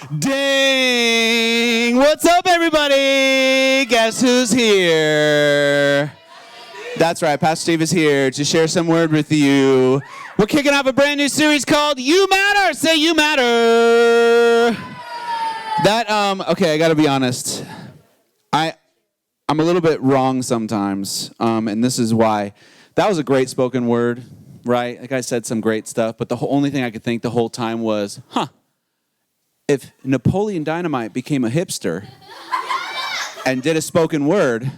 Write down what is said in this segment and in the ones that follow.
Dang! What's up, everybody? Guess who's here? That's right, Pastor Steve is here to share some word with you. We're kicking off a brand new series called You Matter. Say You Matter. Okay, I gotta be honest. I'm a little bit wrong sometimes, and this is why. That was a great spoken word, right? Like I said some great stuff, but the only thing I could think the whole time was, if Napoleon Dynamite became a hipster and did a spoken word,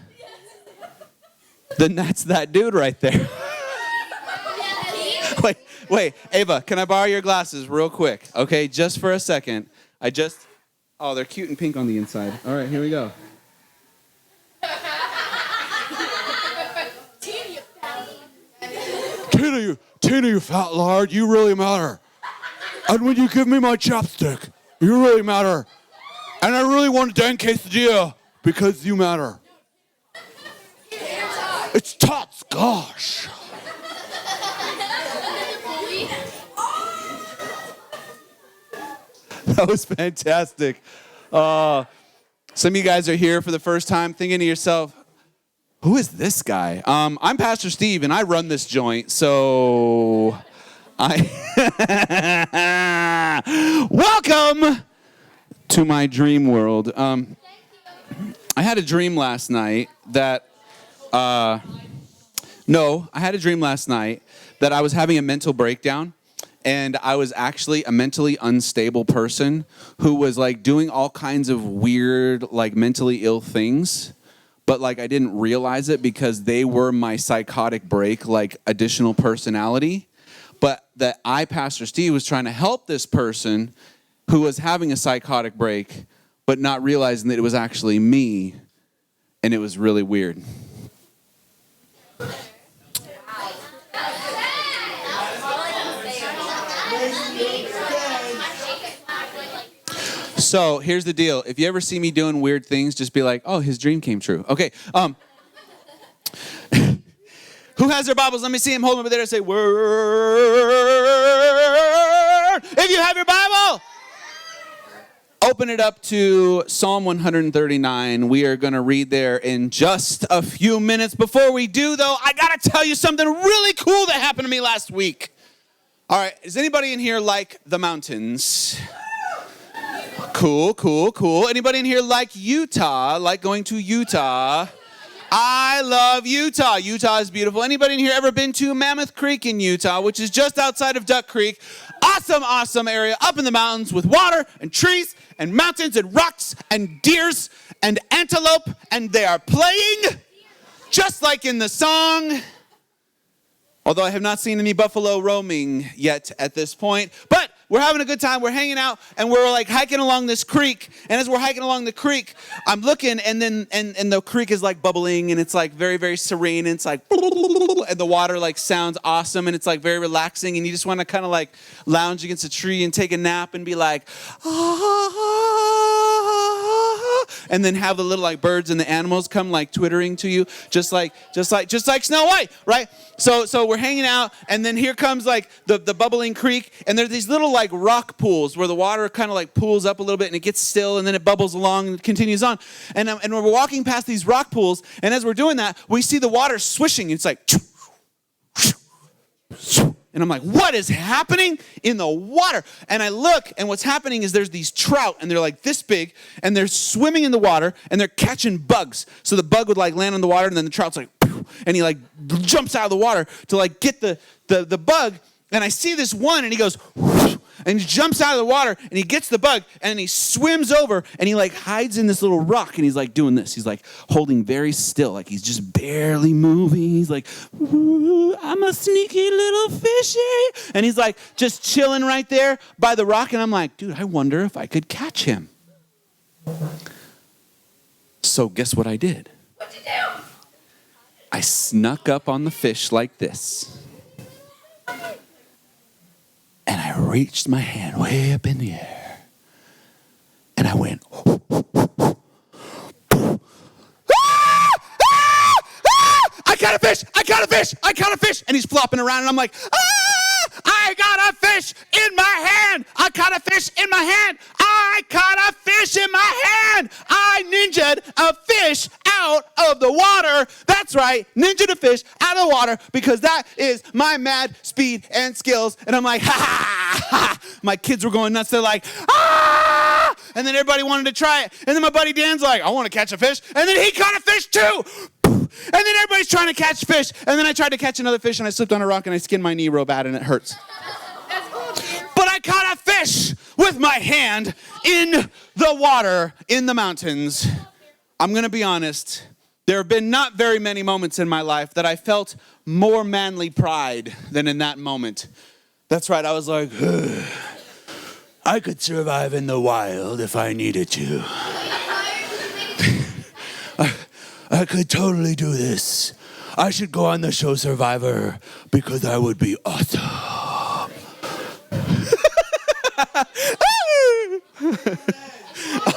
then that's that dude right there. Wait, Ava, can I borrow your glasses real quick? Okay, just for a second. Oh, they're cute and pink on the inside. All right, here we go. Tina, you fat lard, you really matter. And when you give me my chopstick, you really matter. And I really want a dang quesadilla because you matter. It's tots, gosh. That was fantastic. Some of you guys are here for the first time thinking to yourself, who is this guy? I'm Pastor Steve, and I run this joint, so welcome to my dream world. I had a dream last night that I was having a mental breakdown, and I was actually a mentally unstable person who was like doing all kinds of weird, like mentally ill things. But like I didn't realize it because they were my psychotic break, like additional personality. But that Pastor Steve, was trying to help this person who was having a psychotic break, but not realizing that it was actually me. And it was really weird. So here's the deal. If you ever see me doing weird things, just be like, oh, his dream came true. Okay. Who has their Bibles? Let me see him. Hold them over there and say, word. If you have your Bible, open it up to Psalm 139. We are going to read there in just a few minutes. Before we do, though, I got to tell you something really cool that happened to me last week. All right. Is anybody in here like the mountains? Cool. Anybody in here like Utah, like going to Utah? I love Utah. Utah is beautiful. Anybody in here ever been to Mammoth Creek in Utah, which is just outside of Duck Creek? Awesome area up in the mountains with water and trees and mountains and rocks and deers and antelope, and they are playing just like in the song. Although I have not seen any buffalo roaming yet at this point. But we're having a good time. We're hanging out, and we're like hiking along this creek. And as we're hiking along the creek, I'm looking, and the creek is like bubbling, and it's like very, very serene. And it's like, and the water like sounds awesome, and it's like very relaxing. And you just want to kind of like lounge against a tree and take a nap and be like, and then have the little like birds and the animals come like twittering to you, just like Snow White, right? So we're hanging out, and then here comes like the bubbling creek, and there's these little like rock pools where the water kind of like pools up a little bit, and it gets still, and then it bubbles along and continues on. And we're walking past these rock pools, and as we're doing that, we see the water swishing. It's like, and I'm like, what is happening in the water? And I look, and what's happening is there's these trout, and they're like this big, and they're swimming in the water, and they're catching bugs. So the bug would like land on the water, and then the trout's like, and he like jumps out of the water to like get the bug. And I see this one, and he goes, and he jumps out of the water, and he gets the bug, and he swims over, and he like hides in this little rock, and he's like doing this. He's like holding very still, like he's just barely moving. He's like, I'm a sneaky little fishy. And he's like just chilling right there by the rock, and I'm like, dude, I wonder if I could catch him. So guess what I did? What'd you do? I snuck up on the fish like this. And I reached my hand way up in the air. And I went, I caught a fish, I caught a fish, I caught a fish. And he's flopping around, and I'm like, I got a fish in my hand. I caught a fish in my hand. I I caught a fish in my hand. I ninja'd a fish out of the water. That's right, ninja'd a fish out of the water because that is my mad speed and skills. And I'm like, ha ha ha. My kids were going nuts. They're like, ah! And then everybody wanted to try it. And then my buddy Dan's like, I want to catch a fish. And then he caught a fish too. And then everybody's trying to catch fish. And then I tried to catch another fish and I slipped on a rock and I skinned my knee real bad and it hurts. But I caught a fish with my hand in the water in the mountains. I'm going to be honest. There have been not very many moments in my life that I felt more manly pride than in that moment. That's right. I was like, I could survive in the wild if I needed to. I could totally do this. I should go on the show Survivor because I would be awesome.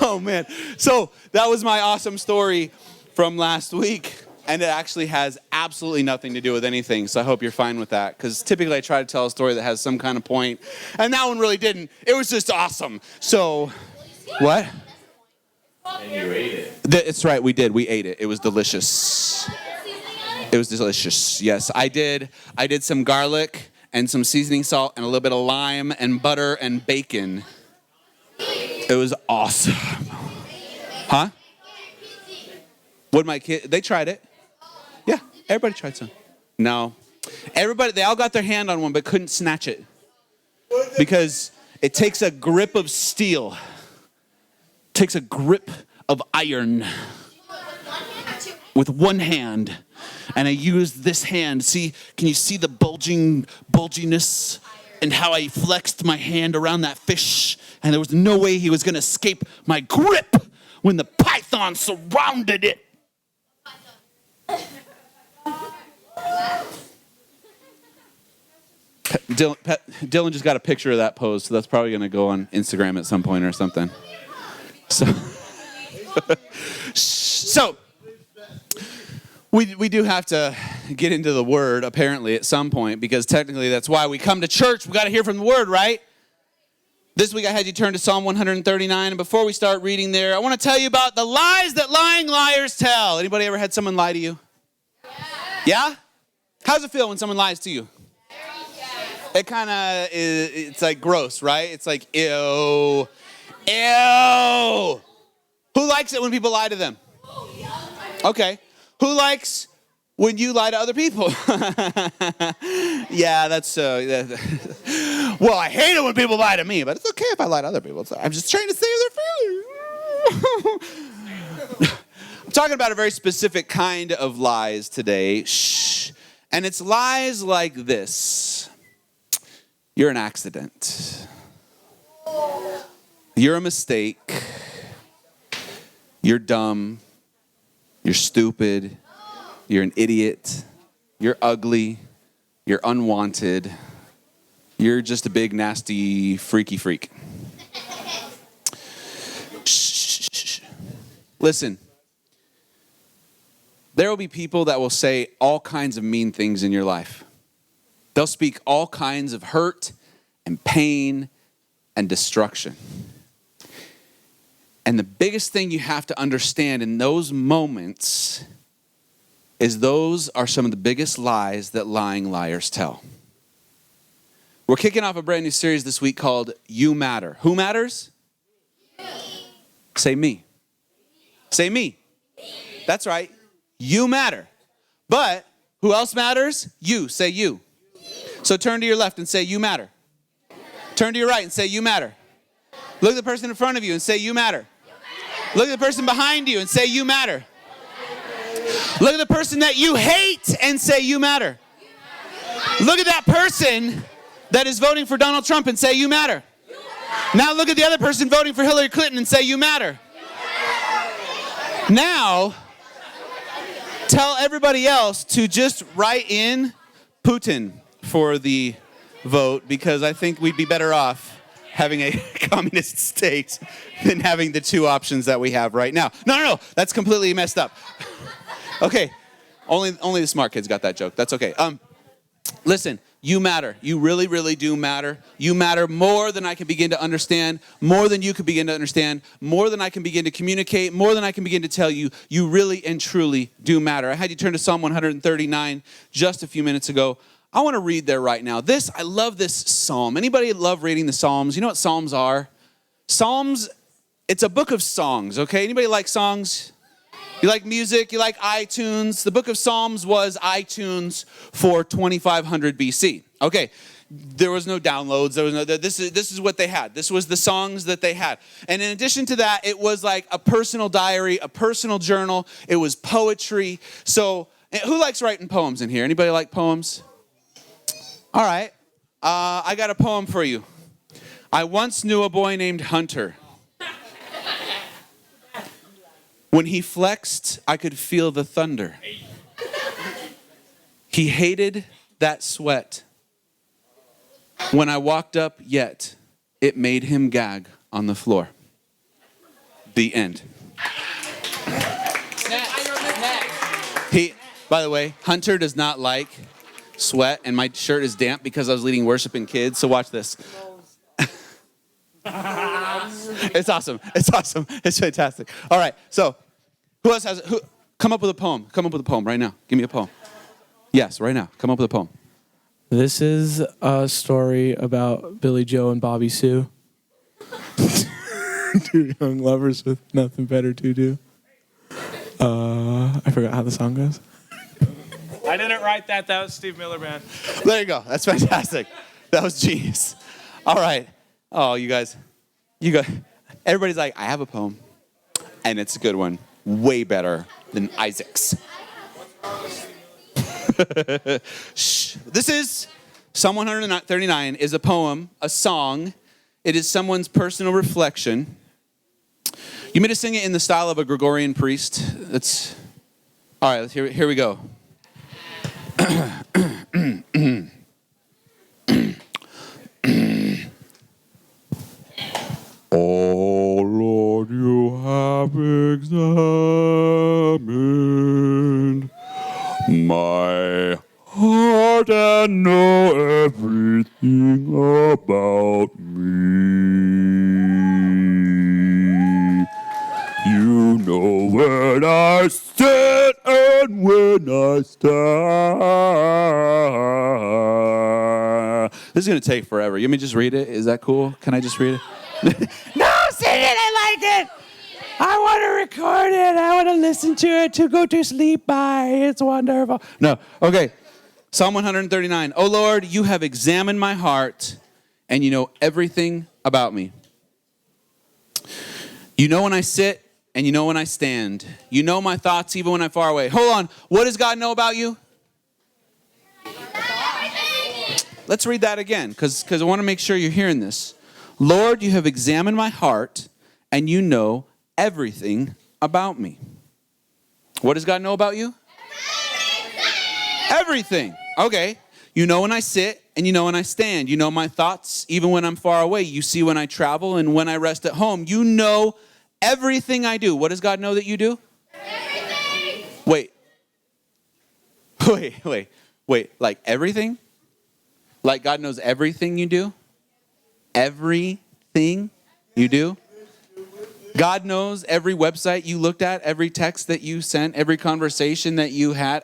Oh, man. So that was my awesome story from last week. And it actually has absolutely nothing to do with anything. So I hope you're fine with that. Because typically I try to tell a story that has some kind of point. And that one really didn't. It was just awesome. So, what? And you ate it. It's right, we did. We ate it. It was delicious. It was delicious. Yes, I did some garlic and some seasoning salt and a little bit of lime and butter and bacon. It was awesome. Huh? What my kid? They tried it. Yeah, everybody tried some. No. They all got their hand on one but couldn't snatch it. Because it takes a grip of steel. Takes a grip of iron with one hand. And I used this hand. See, can you see the bulginess and how I flexed my hand around that fish? And there was no way he was going to escape my grip when the python surrounded it. Dylan just got a picture of that pose, so that's probably going to go on Instagram at some point or something. So we do have to get into the Word, apparently, at some point, because technically that's why we come to church. We got to hear from the Word, right? This week I had you turn to Psalm 139, and before we start reading there, I want to tell you about the lies that lying liars tell. Anybody ever had someone lie to you? Yeah? How's it feel when someone lies to you? It kind of is, it's like gross, right? It's like, ew. Ew. Who likes it when people lie to them? Okay. Who likes when you lie to other people? Yeah, that's well, I hate it when people lie to me, but it's okay if I lie to other people. I'm just trying to save their feelings. I'm talking about a very specific kind of lies today. Shh. And it's lies like this. You're an accident. You're a mistake. You're dumb. You're stupid. You're an idiot. You're ugly. You're unwanted. You're just a big, nasty, freaky freak. Shh. Listen. There will be people that will say all kinds of mean things in your life. They'll speak all kinds of hurt and pain and destruction. And the biggest thing you have to understand in those moments is those are some of the biggest lies that lying liars tell. We're kicking off a brand new series this week called You Matter. Who matters? Say me. Say me. That's right. You matter. But who else matters? You. Say you. So turn to your left and say you matter. Turn to your right and say you matter. Look at the person in front of you and say you matter. Look at the person behind you and say you matter. Look at the person that you hate and say you matter. Look at that person that is voting for Donald Trump and say you matter. Now look at the other person voting for Hillary Clinton and say you matter. Now tell everybody else to just write in Putin for the vote, because I think we'd be better off having a communist state than having the two options that we have right now. No, that's completely messed up. Okay, only the smart kids got that joke. That's okay. Listen, You matter. You really, really do matter. You matter more than I can begin to understand, more than you could begin to understand, more than I can begin to communicate, more than I can begin to tell you. You really and truly do matter. I had you turn to Psalm 139 just a few minutes ago. I want to read there right now. I love this psalm. Anybody love reading the Psalms? You know what Psalms are? Psalms, it's a book of songs, okay? Anybody like songs? You like music? You like iTunes? The book of Psalms was iTunes for 2500 BC. Okay, there was no downloads. There was no. This is what they had. This was the songs that they had. And in addition to that, it was like a personal diary, a personal journal. It was poetry. So, who likes writing poems in here? Anybody like poems? All right, I got a poem for you. I once knew a boy named Hunter. When he flexed, I could feel the thunder. He hated that sweat. When I walked up, yet it made him gag on the floor. The end. By the way, Hunter does not like sweat, and my shirt is damp because I was leading worship in kids, so watch this. It's awesome. It's awesome. It's fantastic. All right, so who else has it? Come up with a poem. Come up with a poem right now. Give me a poem. Yes, right now. Come up with a poem. This is a story about Billy Joe and Bobby Sue. Two young lovers with nothing better to do. I forgot how the song goes. I didn't write that. That was Steve Miller Band. There you go. That's fantastic. That was genius. All right. Oh, you guys. Everybody's like, I have a poem. And it's a good one. Way better than Isaac's. Shh. This is Psalm 139 is a poem, a song. It is someone's personal reflection. You may just sing it in the style of a Gregorian priest. All right, here we go. Oh Lord, you have examined my heart and know everything about me. You know when I sit and when I stand. This is going to take forever. You want me to just read it? Is that cool? Can I just read it? No, sing it. I like it. I want to record it. I want to listen to it to go to sleep by. It's wonderful. No. Okay. Psalm 139. Oh Lord, you have examined my heart and you know everything about me. You know when I sit and you know when I stand. You know my thoughts even when I'm far away. Hold on. What does God know about you? Let's read that again because I want to make sure you're hearing this. Lord, you have examined my heart and you know everything about me. What does God know about you? Everything. Okay. You know when I sit and you know when I stand. You know my thoughts even when I'm far away. You see when I travel and when I rest at home. You know everything I do. What does God know that you do? Everything. Wait. Like everything? Like God knows everything you do? Everything you do? God knows every website you looked at, every text that you sent, every conversation that you had.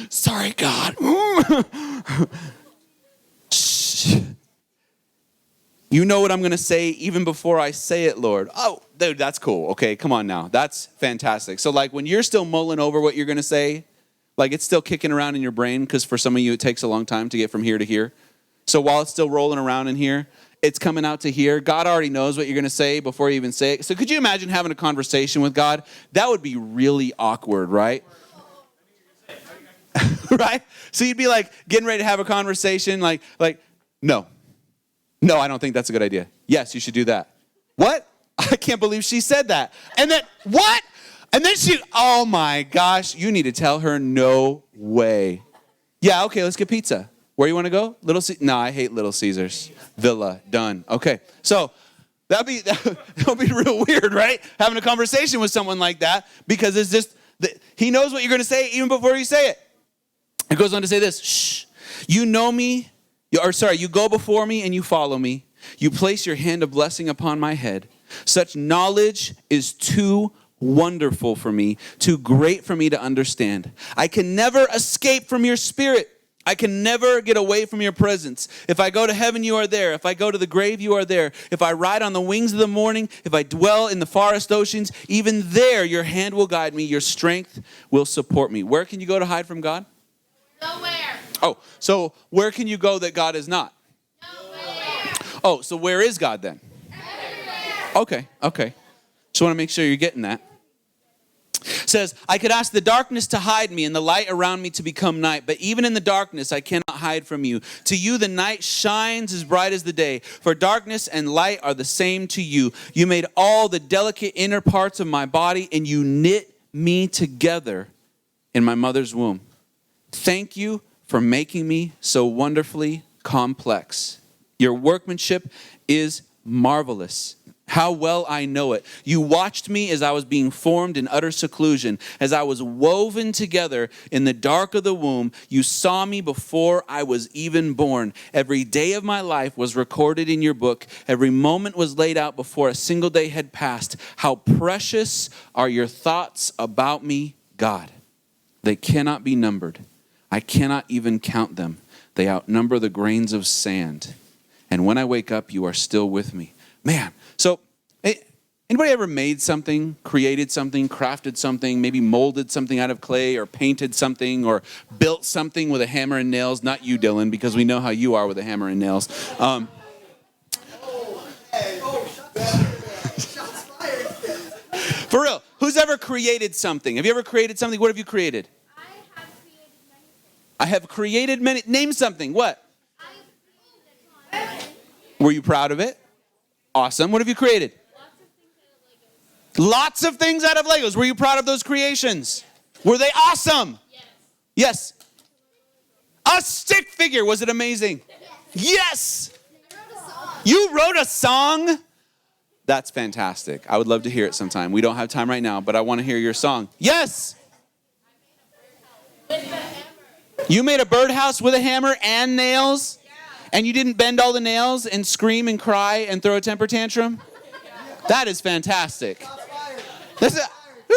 Sorry, God. Shh. You know what I'm going to say even before I say it, Lord. Oh, dude, that's cool. Okay, come on now. That's fantastic. So like when you're still mulling over what you're going to say, like it's still kicking around in your brain because for some of you it takes a long time to get from here to here. So while it's still rolling around in here, it's coming out to here. God already knows what you're going to say before you even say it. So could you imagine having a conversation with God? That would be really awkward, right? Right? So you'd be like getting ready to have a conversation like, no, I don't think that's a good idea. Yes, you should do that. What? I can't believe she said that. And then, what? And then oh my gosh, you need to tell her no way. Yeah, okay, let's get pizza. Where you want to go? No, I hate Little Caesars. Villa, done. Okay, so That would be real weird, right? Having a conversation with someone like that, because it's just, he knows what you're going to say even before you say it. It goes on to say this, shh, you know me, you go before me and you follow me. You place your hand of blessing upon my head. Such knowledge is too wonderful for me, too great for me to understand. I can never escape from your spirit. I can never get away from your presence. If I go to heaven, you are there. If I go to the grave, you are there. If I ride on the wings of the morning, if I dwell in the forest oceans, even there your hand will guide me. Your strength will support me. Where can you go to hide from God? Nowhere. Oh, so where can you go that God is not? Nowhere. Oh, so where is God then? Everywhere. Okay. Just want to make sure you're getting that. It says, I could ask the darkness to hide me and the light around me to become night, but even in the darkness I cannot hide from you. To you the night shines as bright as the day, for darkness and light are the same to you. You made all the delicate inner parts of my body, and you knit me together in my mother's womb. Thank you for making me so wonderfully complex. Your workmanship is marvelous. How well I know it. You watched me as I was being formed in utter seclusion. As I was woven together in the dark of the womb, you saw me before I was even born. Every day of my life was recorded in your book. Every moment was laid out before a single day had passed. How precious are your thoughts about me, God. They cannot be numbered. I cannot even count them. They outnumber the grains of sand. And when I wake up, you are still with me. Man, so anybody ever made something, created something, crafted something, maybe molded something out of clay or painted something or built something with a hammer and nails? Not you, Dylan, because we know how you are with a hammer and nails. For real, who's ever created something? Have you ever created something? What have you created? I have created many. Name something. What? Were you proud of it? Awesome. What have you created? Lots of things out of Legos. Were you proud of those creations? Were they awesome? Yes. A stick figure. Was it amazing? Yes. You wrote a song? That's fantastic. I would love to hear it sometime. We don't have time right now, but I want to hear your song. Yes. You made a birdhouse with a hammer and nails? And you didn't bend all the nails and scream and cry and throw a temper tantrum? That is fantastic. There's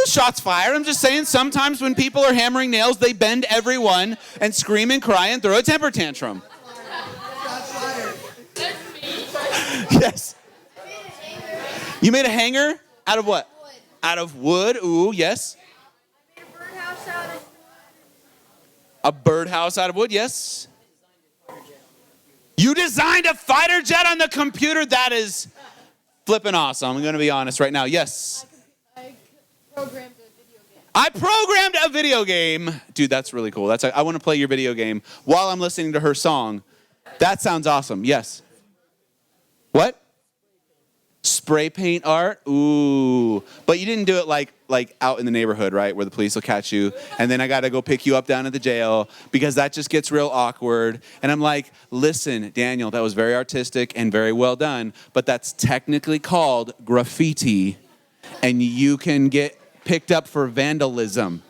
shots fired. I'm just saying sometimes when people are hammering nails, they bend every one and scream and cry and throw a temper tantrum. Yes. You made a hanger out of what? Wood. Out of wood. Ooh, yes. I made a birdhouse out of wood. A birdhouse out of wood, yes. You designed a fighter jet on the computer? That is flipping awesome. I'm going to be honest right now. Yes. I programmed a video game. I programmed a video game. Dude, that's really cool. I want to play your video game while I'm listening to her song. That sounds awesome. Yes. What? Spray paint art? Ooh. But you didn't do it like out in the neighborhood, right? Where the police will catch you. And then I got to go pick you up down at the jail because that just gets real awkward. And I'm like, listen, Daniel, that was very artistic and very well done. But that's technically called graffiti. And you can get picked up for vandalism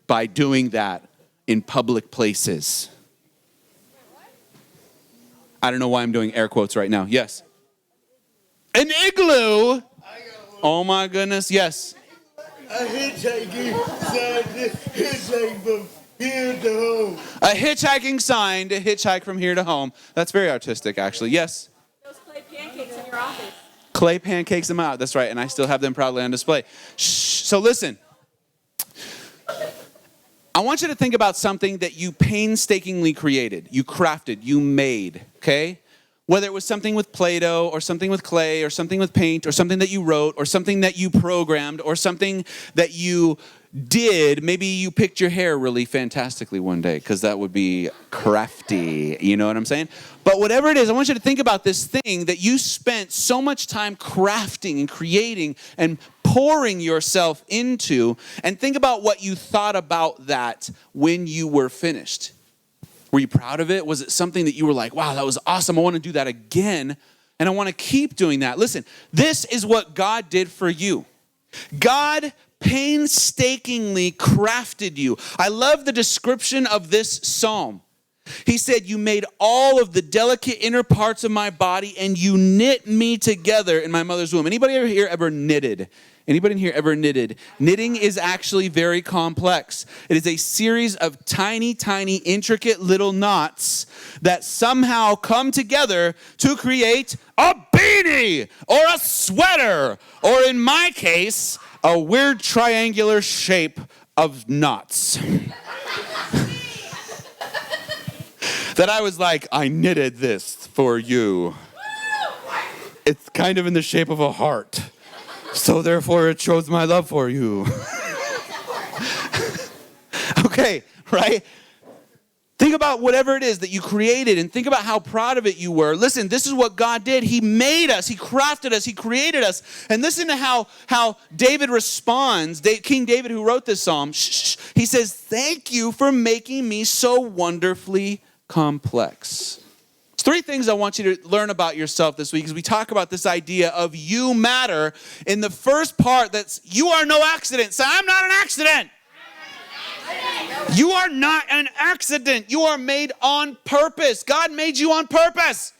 by doing that in public places. I don't know why I'm doing air quotes right now. Yes. An igloo? Oh my goodness, yes. A hitchhiking sign to hitchhike from here to home. A hitchhiking sign to hitchhike from here to home. That's very artistic, actually. Yes. Those clay pancakes in your office. Clay pancakes them out. That's right. And I still have them proudly on display. Shh. So listen. I want you to think about something that you painstakingly created, you crafted, you made, okay? Whether it was something with Play-Doh or something with clay or something with paint or something that you wrote or something that you programmed or something that you did. Maybe you picked your hair really fantastically one day because that would be crafty. You know what I'm saying? But whatever it is, I want you to think about this thing that you spent so much time crafting and creating and pouring yourself into, and think about what you thought about that when you were finished. Were you proud of it? Was it something that you were like, wow, that was awesome. I want to do that again. And I want to keep doing that. Listen, this is what God did for you. God painstakingly crafted you. I love the description of this psalm. He said, you made all of the delicate inner parts of my body and you knit me together in my mother's womb. Anybody here ever knitted? Anybody in here ever knitted? Knitting is actually very complex. It is a series of tiny, tiny, intricate little knots that somehow come together to create a beanie or a sweater, or in my case, a weird triangular shape of knots. That I was like, I knitted this for you. It's kind of in the shape of a heart. So therefore it shows my love for you. Okay, right? Think about whatever it is that you created and think about how proud of it you were. Listen, this is what God did. He made us. He crafted us. He created us. And listen to how David responds. King David, who wrote this psalm, he says, thank you for making me so wonderfully complex. There's three things I want you to learn about yourself this week as we talk about this idea of you matter. In the first part, that's you are no accident. Say, I'm not an accident. You are not an accident. You are made on purpose. God made you on purpose.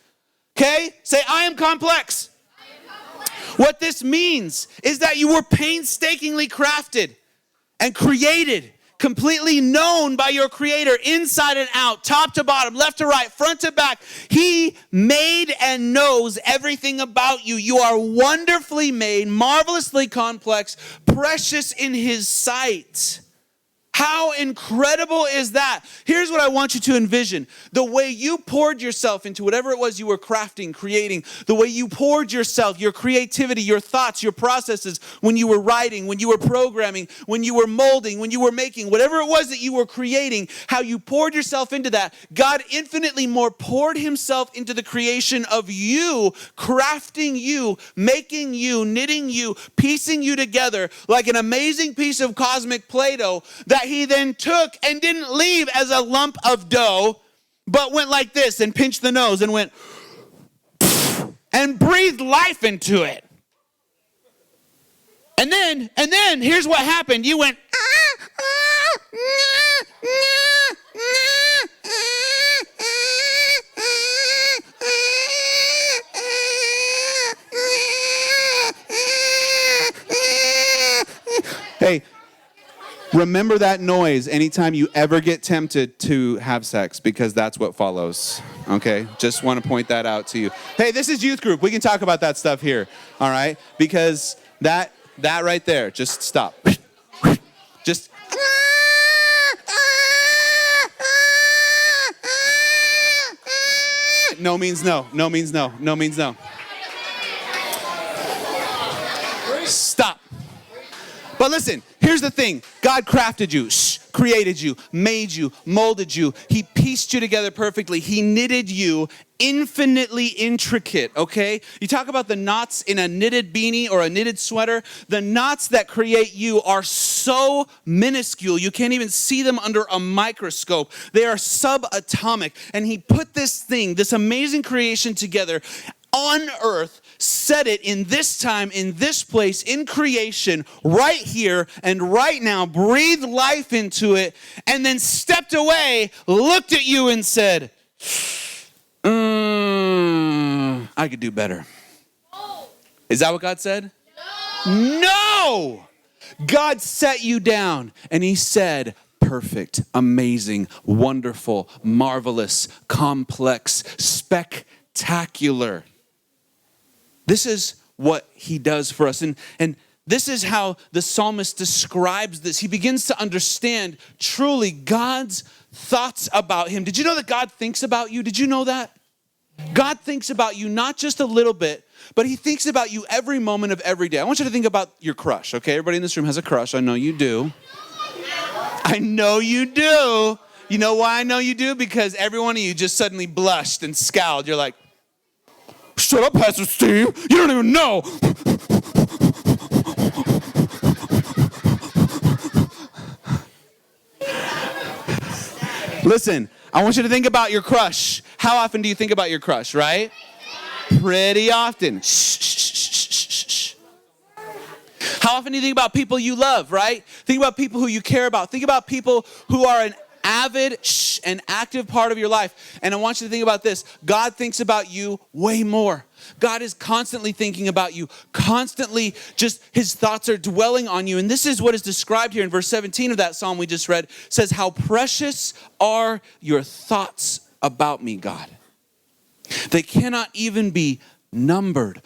Okay? Say, I am complex. What this means is that you were painstakingly crafted and created, completely known by your Creator, inside and out, top to bottom, left to right, front to back. He made and knows everything about you. You are wonderfully made, marvelously complex, precious in His sight. How incredible is that? Here's what I want you to envision. The way you poured yourself into whatever it was you were crafting, creating, the way you poured yourself, your creativity, your thoughts, your processes, when you were writing, when you were programming, when you were molding, when you were making, whatever it was that you were creating, how you poured yourself into that, God infinitely more poured Himself into the creation of you, crafting you, making you, knitting you, piecing you together like an amazing piece of cosmic Play-Doh that He then took and didn't leave as a lump of dough, but went like this and pinched the nose and went and breathed life into it. And then here's what happened. You went Hey, remember that noise anytime you ever get tempted to have sex, because that's what follows, okay? Just want to point that out to you. Hey, this is youth group. We can talk about that stuff here, all right? Because that right there, just stop. Just... No means no. No means no. No means no. Stop. But listen, here's the thing. God crafted you, created you, made you, molded you. He pieced you together perfectly. He knitted you infinitely intricate, okay? You talk about the knots in a knitted beanie or a knitted sweater. The knots that create you are so minuscule, you can't even see them under a microscope. They are subatomic. And He put this thing, this amazing creation together on earth, set it in this time, in this place, in creation, right here and right now, breathed life into it, and then stepped away, looked at you and said, I could do better. No. Is that what God said? No! God set you down and He said, perfect, amazing, wonderful, marvelous, complex, spectacular. This is what He does for us. And this is how the psalmist describes this. He begins to understand truly God's thoughts about him. Did you know that God thinks about you? Did you know that? God thinks about you not just a little bit, but He thinks about you every moment of every day. I want you to think about your crush, okay? Everybody in this room has a crush. I know you do. I know you do. You know why I know you do? Because every one of you just suddenly blushed and scowled. You're like, shut up, Pastor Steve. You don't even know. Listen, I want you to think about your crush. How often do you think about your crush, right? Pretty often. Shh, shh, shh, shh, shh, shh. How often do you think about people you love, right? Think about people who you care about. Think about people who are an avid and active part of your life. And I want you to think about this. God thinks about you way more. God is constantly thinking about you. Constantly, just his thoughts are dwelling on you. And this is what is described here in verse 17 of that psalm we just read. It says, how precious are your thoughts about me, God. They cannot even be numbered.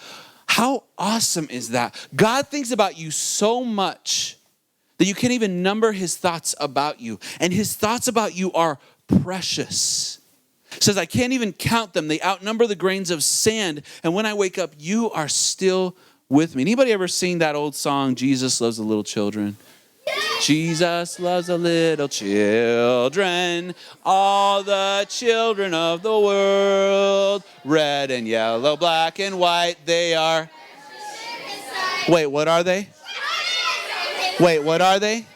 How awesome is that? God thinks about you so much that you can't even number his thoughts about you. And his thoughts about you are precious. It says, I can't even count them. They outnumber the grains of sand. And when I wake up, you are still with me. Anybody ever sing that old song, Jesus Loves the Little Children? Jesus loves the little children, all the children of the world, red and yellow, black and white, they are. Wait, what are they? Wait, what are they?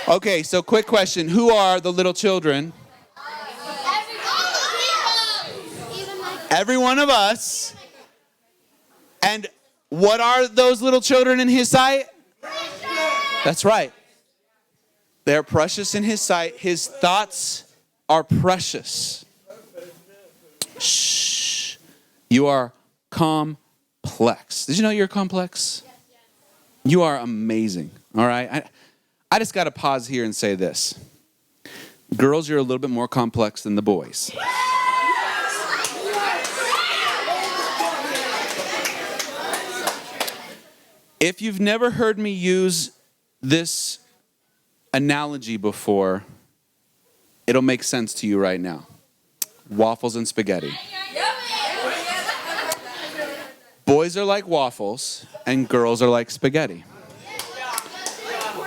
Okay, so quick question. Who are the little children? Every one of us. And what are those little children in his sight? That's right. They're precious in his sight. His thoughts are precious. Shh. You are complex. Did you know you're complex? You are amazing. All right. I just got to pause here and say this. Girls, you're a little bit more complex than the boys. If you've never heard me use this analogy before, it'll make sense to you right now. Waffles and spaghetti. Boys are like waffles and girls are like spaghetti.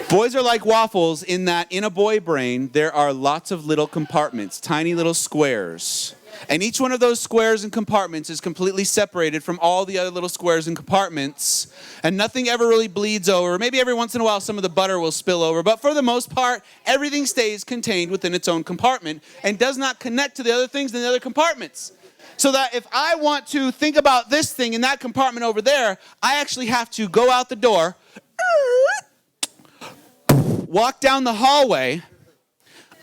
Boys are like waffles in that in a boy brain, there are lots of little compartments, tiny little squares. And each one of those squares and compartments is completely separated from all the other little squares and compartments. And nothing ever really bleeds over. Maybe every once in a while some of the butter will spill over. But for the most part, everything stays contained within its own compartment and does not connect to the other things in the other compartments. So that if I want to think about this thing in that compartment over there, I actually have to go out the door, walk down the hallway,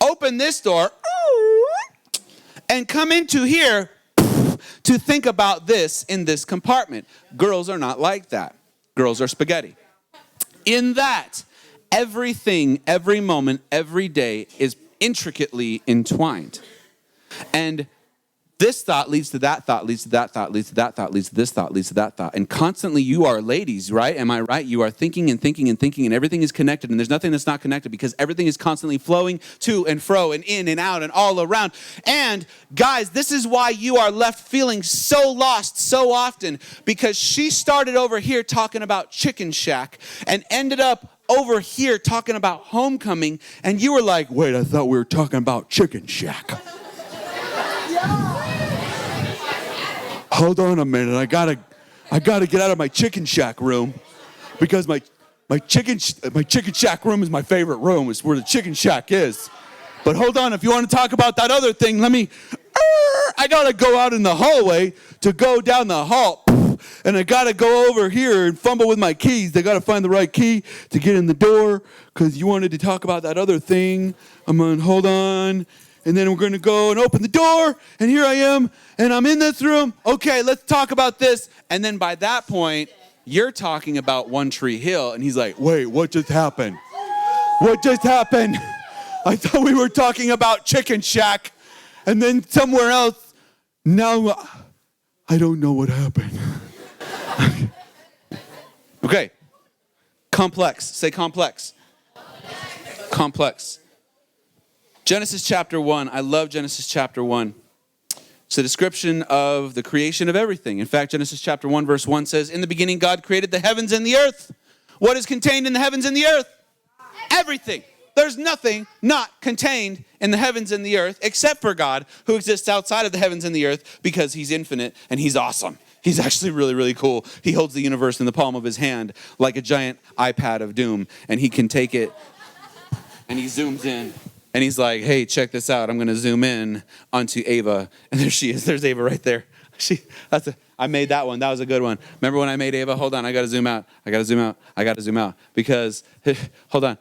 open this door, and come into here to think about this in this compartment. Girls are not like that. Girls are spaghetti. In that, everything, every moment, every day is intricately entwined. And this thought leads to that thought, leads to that thought, leads to that thought, leads to this thought, leads to that thought. And constantly you are ladies, right? Am I right? You are thinking and thinking and thinking and everything is connected and there's nothing that's not connected because everything is constantly flowing to and fro and in and out and all around. And guys, this is why you are left feeling so lost so often because she started over here talking about Chicken Shack and ended up over here talking about homecoming. And you were like, wait, I thought we were talking about Chicken Shack. Hold on a minute. I gotta get out of my Chicken Shack room because my chicken shack room is my favorite room. It's where the Chicken Shack is. But hold on, if you want to talk about that other thing, I gotta go out in the hallway to go down the hall. And I gotta go over here and fumble with my keys. I gotta find the right key to get in the door because you wanted to talk about that other thing. I'm gonna hold on. And then we're going to go and open the door. And here I am. And I'm in this room. Okay, let's talk about this. And then by that point, you're talking about One Tree Hill. And he's like, wait, what just happened? What just happened? I thought we were talking about Chicken Shack. And then somewhere else. Now, I don't know what happened. Okay. Complex. Say complex. Complex. Genesis chapter 1. I love Genesis chapter 1. It's a description of the creation of everything. In fact, Genesis chapter 1 verse 1 says, in the beginning God created the heavens and the earth. What is contained in the heavens and the earth? Everything. There's nothing not contained in the heavens and the earth except for God who exists outside of the heavens and the earth because he's infinite and he's awesome. He's actually really, really cool. He holds the universe in the palm of his hand like a giant iPad of doom and he can take it and he zooms in. And he's like, hey, check this out. I'm going to zoom in onto Ava. And there she is. There's Ava right there. I made that one. That was a good one. Remember when I made Ava? Hold on. I got to zoom out. I got to zoom out. Because, hold on.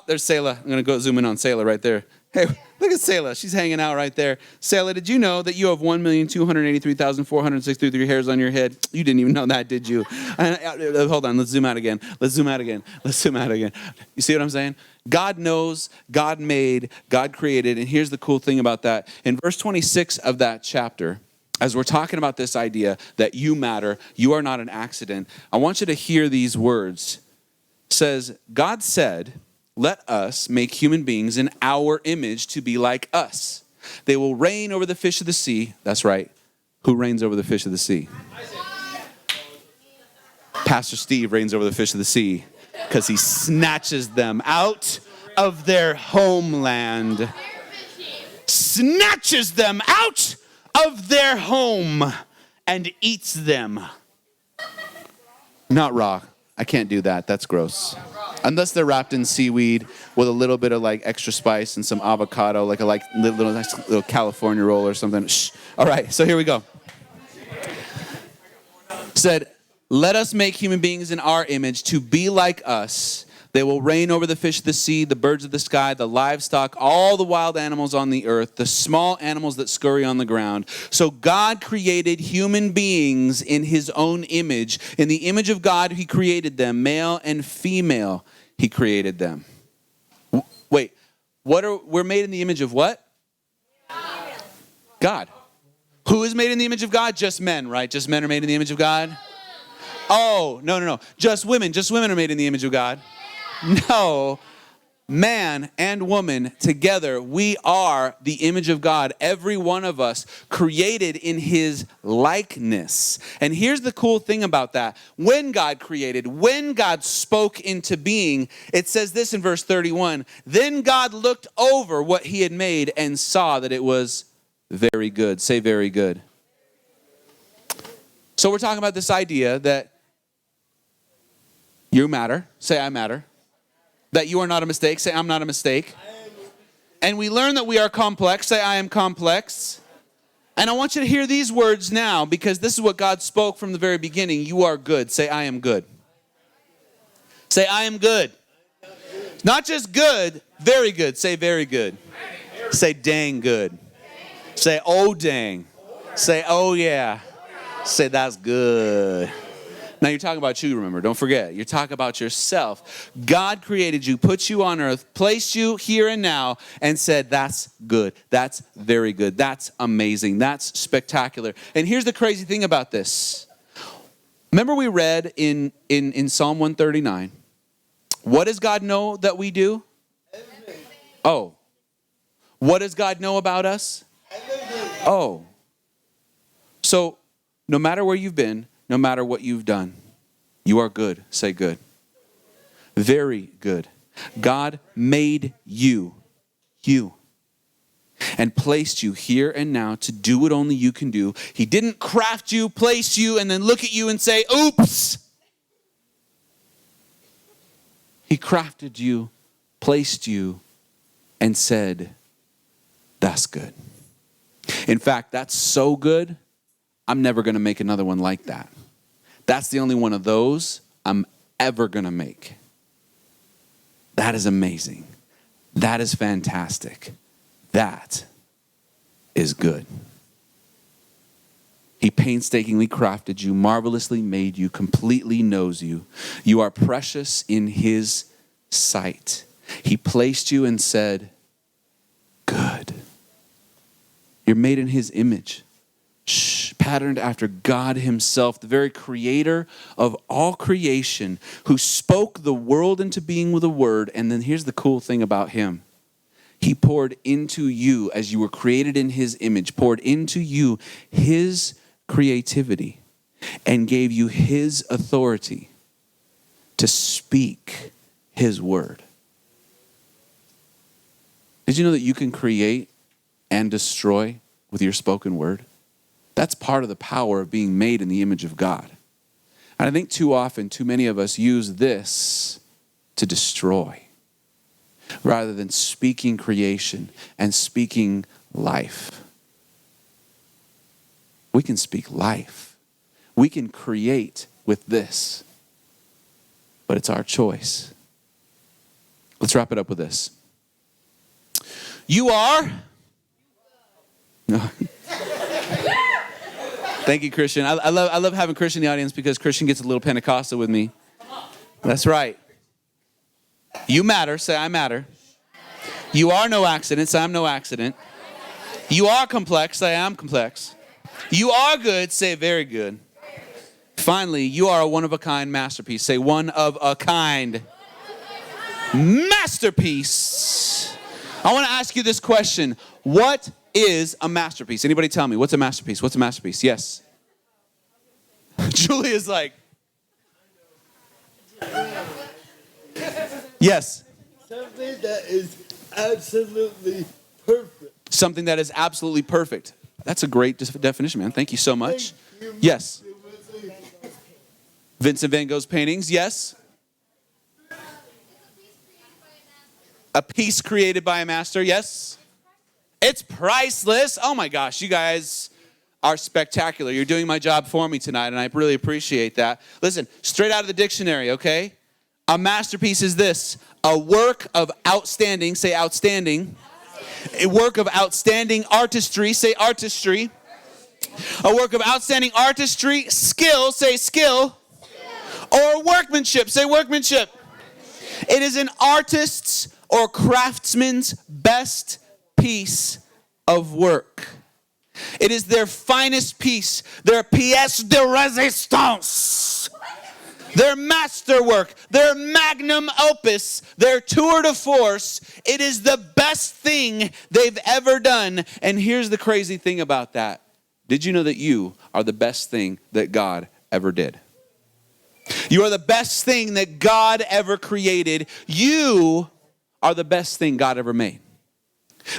There's Selah. I'm going to go zoom in on Selah right there. Hey, look at Selah. She's hanging out right there. Selah, did you know that you have 1,283,463 hairs on your head? You didn't even know that, did you? Hold on. Let's zoom out again. You see what I'm saying? God knows, God made, God created. And here's the cool thing about that. In verse 26 of that chapter, as we're talking about this idea that you matter, you are not an accident, I want you to hear these words. It says, God said, let us make human beings in our image to be like us. They will reign over the fish of the sea. That's right. Who reigns over the fish of the sea? Pastor Steve reigns over the fish of the sea because he snatches them out of their homeland. Snatches them out of their home and eats them. Not raw. I can't do that. That's gross. Unless they're wrapped in seaweed with a little bit of like extra spice and some avocado, like a nice little California roll or something. Shh. All right, so here we go. Said, let us make human beings in our image to be like us. They will reign over the fish of the sea, the birds of the sky, the livestock, all the wild animals on the earth, the small animals that scurry on the ground. So God created human beings in his own image. In the image of God, he created them, male and female, he created them. Wait, we're made in the image of what? God. Who is made in the image of God? Just men, right? Just men are made in the image of God? Oh, no. Just women are made in the image of God. No, man and woman together, we are the image of God. Every one of us created in his likeness. And here's the cool thing about that. When God created, when God spoke into being, it says this in verse 31, then God looked over what he had made and saw that it was very good. Say very good. So we're talking about this idea that you matter. Say I matter. That you are not a mistake. Say, I'm not a mistake. And we learn that we are complex. Say, I am complex. And I want you to hear these words now because this is what God spoke from the very beginning. You are good. Say, I am good. Say, I am good. Not just good, very good. Say, very good. Say, dang good. Say, oh, dang. Say, oh, yeah. Say, that's good. Now you're talking about you, remember. Don't forget. You're talking about yourself. God created you, put you on earth, placed you here and now, and said, that's good. That's very good. That's amazing. That's spectacular. And here's the crazy thing about this. Remember we read in Psalm 139, what does God know that we do? Oh. What does God know about us? Oh. So no matter where you've been, no matter what you've done, you are good. Say good. Very good. God made you, and placed you here and now to do what only you can do. He didn't craft you, place you, and then look at you and say, oops. He crafted you, placed you, and said, that's good. In fact, that's so good, I'm never going to make another one like that. That's the only one of those I'm ever going to make. That is amazing. That is fantastic. That is good. He painstakingly crafted you, marvelously made you, completely knows you. You are precious in his sight. He placed you and said, good. You're made in his image. Patterned after God himself, the very creator of all creation, who spoke the world into being with a word. And then here's the cool thing about him. He poured into you, as you were created in his image, poured into you his creativity and gave you his authority to speak his word. Did you know that you can create and destroy with your spoken word? That's part of the power of being made in the image of God. And I think too often, too many of us use this to destroy. rather than speaking creation and speaking life. We can speak life. We can create with this, but it's our choice. Let's wrap it up with this. You are. Thank you, Christian. I love having Christian in the audience because Christian gets a little Pentecostal with me. That's right. You matter. Say, I matter. You are no accident. Say, I'm no accident. You are complex. Say, I'm complex. You are good. Say, very good. Finally, you are a one-of-a-kind masterpiece. Say, one-of-a-kind masterpiece. I want to ask you this question. What is a masterpiece? Anybody tell me, what's a masterpiece? What's a masterpiece? Yes. Julia's like, yes. Something that is absolutely perfect. Something that is absolutely perfect. That's a great definition, man. Thank you so much. Yes. Vincent van Gogh's paintings, yes. A piece created by a master, yes. It's priceless. Oh my gosh, you guys are spectacular. You're doing my job for me tonight, and I really appreciate that. Listen, straight out of the dictionary, okay? A masterpiece is this: a work of outstanding, say outstanding. A work of outstanding artistry, say artistry. A work of outstanding artistry, skill, say skill. Or workmanship, say workmanship. It is an artist's or craftsman's best piece of work. It is their finest piece, their pièce de résistance, their masterwork, their magnum opus, their tour de force. It is the best thing they've ever done. And here's the crazy thing about that. Did you know that you are the best thing that God ever did? You are the best thing that God ever created. You are the best thing God ever made.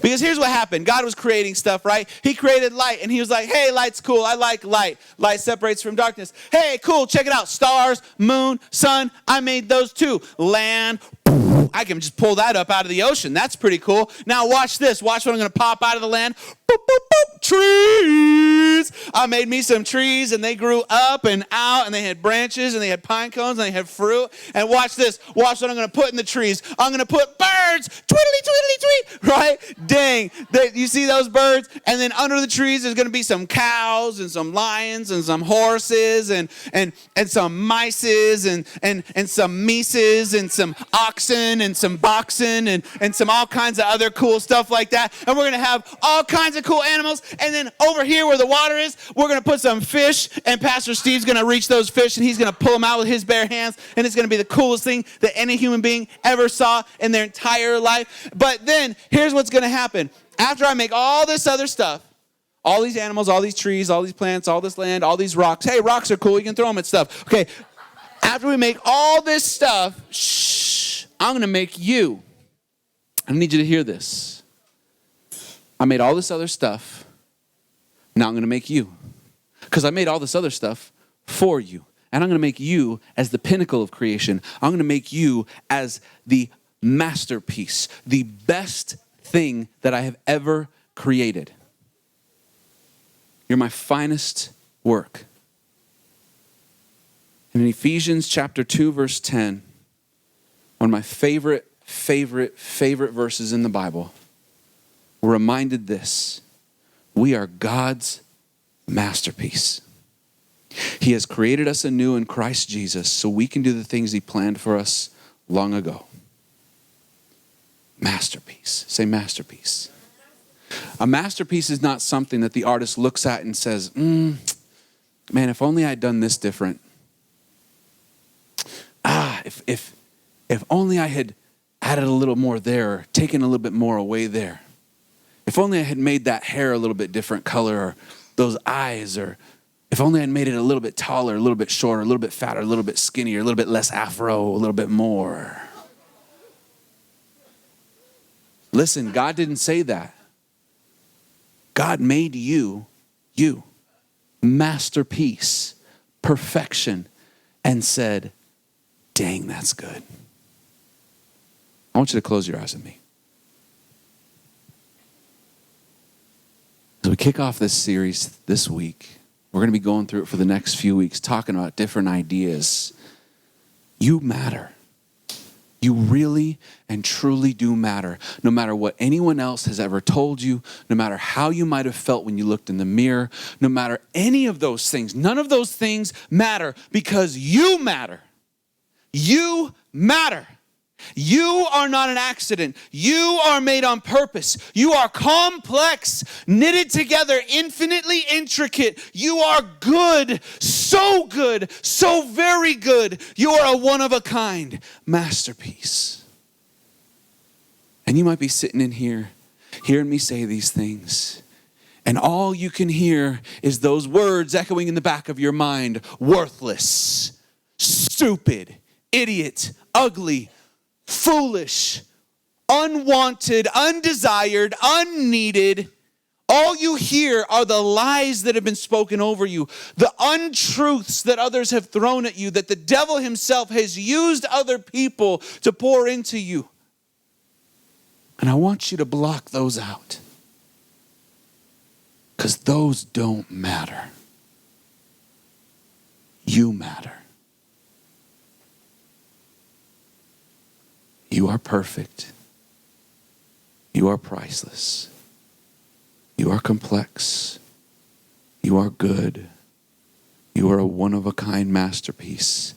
Because here's what happened. God was creating stuff, right? He created light, and he was like, hey, light's cool. I like light. Light separates from darkness. Hey, cool. Check it out. Stars, moon, sun. I made those too. Land. I can just pull that up out of the ocean. That's pretty cool. Now watch this. Watch what I'm going to pop out of the land. Boop, boop, boop. Trees. I made me some trees, and they grew up and out, and they had branches, and they had pine cones, and they had fruit. And watch this. Watch what I'm going to put in the trees. I'm going to put birds. Twiddly, twiddly, tweet. Right? Dang. You see those birds? And then under the trees, there's going to be some cows and some lions and some horses and some mices and some mises and some oxen and some boxen and some all kinds of other cool stuff like that. And we're going to have all kinds of cool animals. And then over here where the water is, we're going to put some fish, and Pastor Steve's going to reach those fish, and he's going to pull them out with his bare hands, and it's going to be the coolest thing that any human being ever saw in their entire life. But then here's what's going to happen. After I make all this other stuff, all these animals, all these trees, all these plants, all this land, all these rocks. Hey, rocks are cool. You can throw them at stuff. Okay, after we make all this stuff, I'm going to make you. I need you to hear this. I made all this other stuff. Now I'm going to make you. Because I made all this other stuff for you. And I'm going to make you as the pinnacle of creation. I'm going to make you as the masterpiece, the best thing that I have ever created. You're my finest work. And in Ephesians chapter 2, verse 10, one of my favorite verses in the Bible, we're reminded this: we are God's masterpiece. He has created us anew in Christ Jesus so we can do the things he planned for us long ago. Masterpiece. Say masterpiece. A masterpiece is not something that the artist looks at and says, man, if only I'd done this different. If only I had added a little more there, or taken a little bit more away there. If only I had made that hair a little bit different color, or those eyes, or if only I'd made it a little bit taller, a little bit shorter, a little bit fatter, a little bit skinnier, a little bit less afro, a little bit more. Listen, God didn't say that. God made you, masterpiece, perfection, and said, dang, that's good. I want you to close your eyes with me. As we kick off this series this week, we're going to be going through it for the next few weeks, talking about different ideas. You matter. You really and truly do matter. No matter what anyone else has ever told you, no matter how you might have felt when you looked in the mirror, no matter any of those things, none of those things matter because you matter. You matter. You are not an accident. You are made on purpose. You are complex, knitted together, infinitely intricate. You are good, so very good. You are a one-of-a-kind masterpiece. And you might be sitting in here, hearing me say these things, and all you can hear is those words echoing in the back of your mind: worthless, stupid, idiot, ugly, foolish, unwanted, undesired, unneeded. All you hear are the lies that have been spoken over you, the untruths that others have thrown at you, that the devil himself has used other people to pour into you. And I want you to block those out, because those don't matter. You matter. You are perfect. You are priceless. You are complex. You are good. You are a one-of-a-kind masterpiece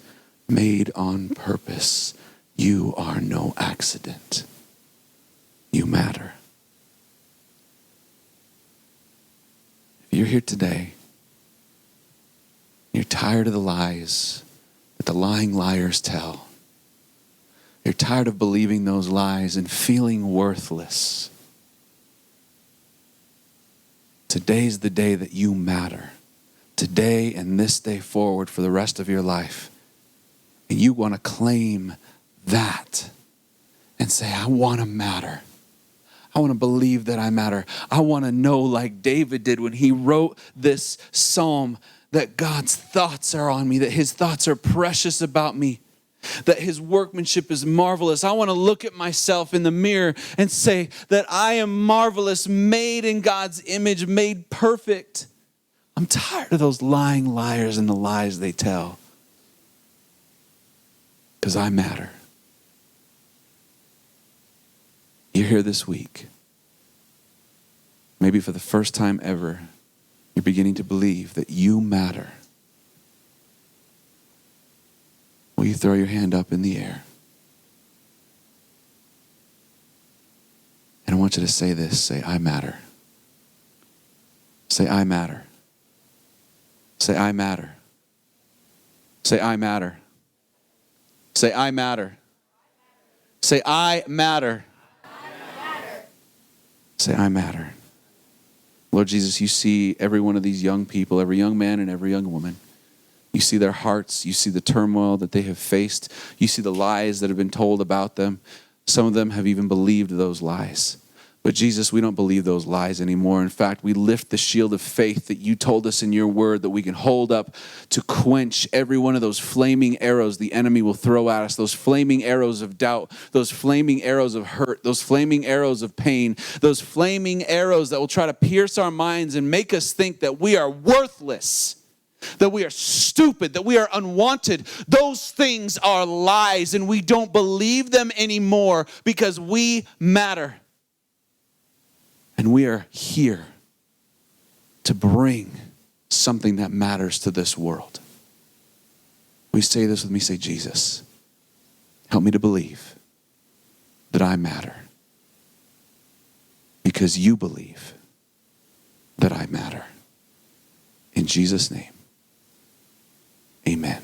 made on purpose. You are no accident. You matter. If you're here today, you're tired of the lies that the lying liars tell. You're tired of believing those lies and feeling worthless. Today's the day that you matter. Today and this day forward for the rest of your life. And you want to claim that and say, I want to matter. I want to believe that I matter. I want to know, like David did when he wrote this psalm, that God's thoughts are on me, that his thoughts are precious about me, that his workmanship is marvelous. I want to look at myself in the mirror and say that I am marvelous, made in God's image, made perfect. I'm tired of those lying liars and the lies they tell, because I matter. You're here this week. Maybe for the first time ever, you're beginning to believe that you matter. Will you throw your hand up in the air? And I want you to say this. Say, I matter. Say, I matter. Say, I matter. Say, I matter. Say, I matter. Say, I matter. Say, I matter. Lord Jesus, you see every one of these young people, every young man and every young woman. You see their hearts. You see the turmoil that they have faced. You see the lies that have been told about them. Some of them have even believed those lies. But Jesus, we don't believe those lies anymore. In fact, we lift the shield of faith that you told us in your word that we can hold up to quench every one of those flaming arrows the enemy will throw at us, those flaming arrows of doubt, those flaming arrows of hurt, those flaming arrows of pain, those flaming arrows that will try to pierce our minds and make us think that we are worthless, that we are stupid, that we are unwanted. Those things are lies, and we don't believe them anymore because we matter. And we are here to bring something that matters to this world. We say this with me, say, Jesus, help me to believe that I matter because you believe that I matter. In Jesus' name, amen.